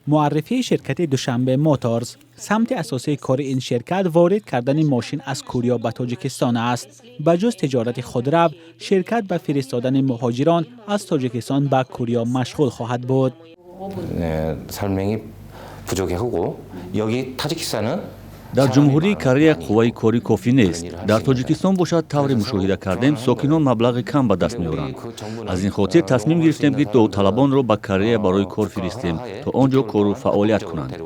معرفی شرکت دوشنبه موتورز سمت اساسی کار این شرکت وارد کردن ماشین از کوریا به تاجیکستان است. بجز تجارت خودرو، شرکت به فرستادن مهاجران از تاجیکستان به کوریا مشغول خواهد بود. 설명이 부족하고 여기 타지키스탄은 در جمهوری کره قوای کاری کافی نیست. در تاجیکستان باشد طوری مشاهده کردیم ساکنان مبلغ کم به دست می‌آورند. از این خاطر تصمیم گرفتیم که داوطلبان را به کره برای کار فرستیم تا آنجا کار و فعالیت کنند.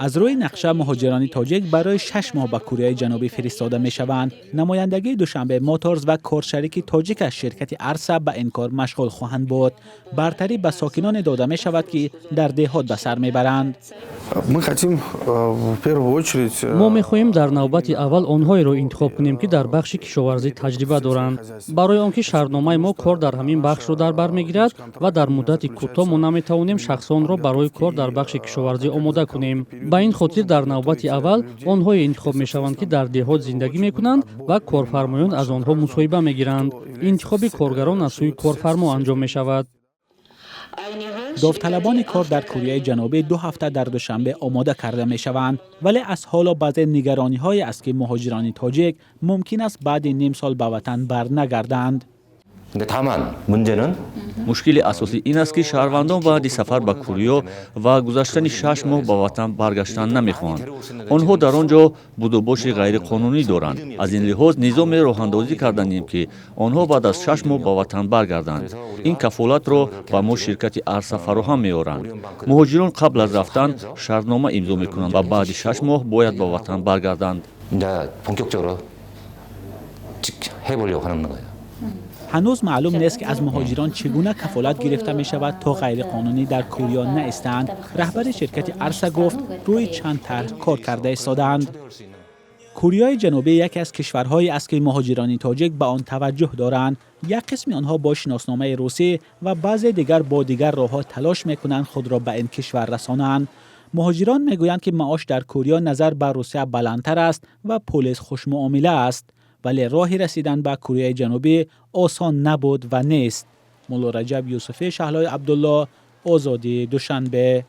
از روی نقشه مهاجران تاجیک برای 6 ماه به کره جنوبی فرستاده می‌شوند. نمایندگی دوشنبه موتورز و کارشریک تاجیک از شرکت ارسا به این کار مشغول خواهند بود. برتری به ساکنان داده می شود که در دهات به سر میبرند. ما می‌خواهیم در نوبت اول آنهایی را انتخاب کنیم که در بخش کشاورزی تجربه دارند. برای آنکه شهرنامه ما کار در همین بخش را در بر میگیرد و در مدت کوتاه ما نمی‌توانیم شخصان را برای کار در بخش کشاورزی آماده کنیم. به این خاطر در نوبت اول آنهایی انتخاب می‌شوند که در دهات زندگی می‌کنند و کارفرمایان از آنها مصاحبه می‌گیرند. انتخاب کارگران از سوی کارفرما انجام می‌شود. داوطلبان کار در کره جنوبی 2 هفته در دوشنبه آماده کرده می شوند، ولی از حالا بعضی نگرانی های است که مهاجران تاجیک ممکن است بعد نیم سال به وطن برنگردند. مشکل اساسی این است که شهروندان بعد سفر به کوریا و گذشتن 6 ماه به وطن برگشتن نمی‌خواهند. آنها در آنجا بود و باش غیر قانونی دارند. از این لحاظ نظام راه‌اندازی کردیم که آنها بعد از 6 ماه به وطن برگردند. این کفالت را به ما شرکت ارسا فراهم می‌آورند. مهاجران قبل از رفتن شرطنامه امضا می‌کنند و بعد 6 ماه باید به وطن برگردند. هنوز معلوم نیست که از مهاجران چگونه کفالت گرفته می شود تا غیر قانونی در کوریا نایستند. رهبر شرکت ارسا گفت روی چند طرح کار کرده ایستادند. کره جنوبی یکی از کشورهایی است که مهاجران تاجیک به آن توجه دارند. یک قسم آنها با شناسنامه روسی و بعضی دیگر با دیگر راه‌ها تلاش می‌کنند خود را به این کشور رسانند. مهاجران می‌گویند که معاش در کوریا نظر به روسیه بلندتر است و پلیس خوش‌معامله است. ولی راه رسیدن به کره جنوبی آسان نبود و نیست. مولا رجب یوسفی، شهلای عبدالله، آزادی، دوشنبه.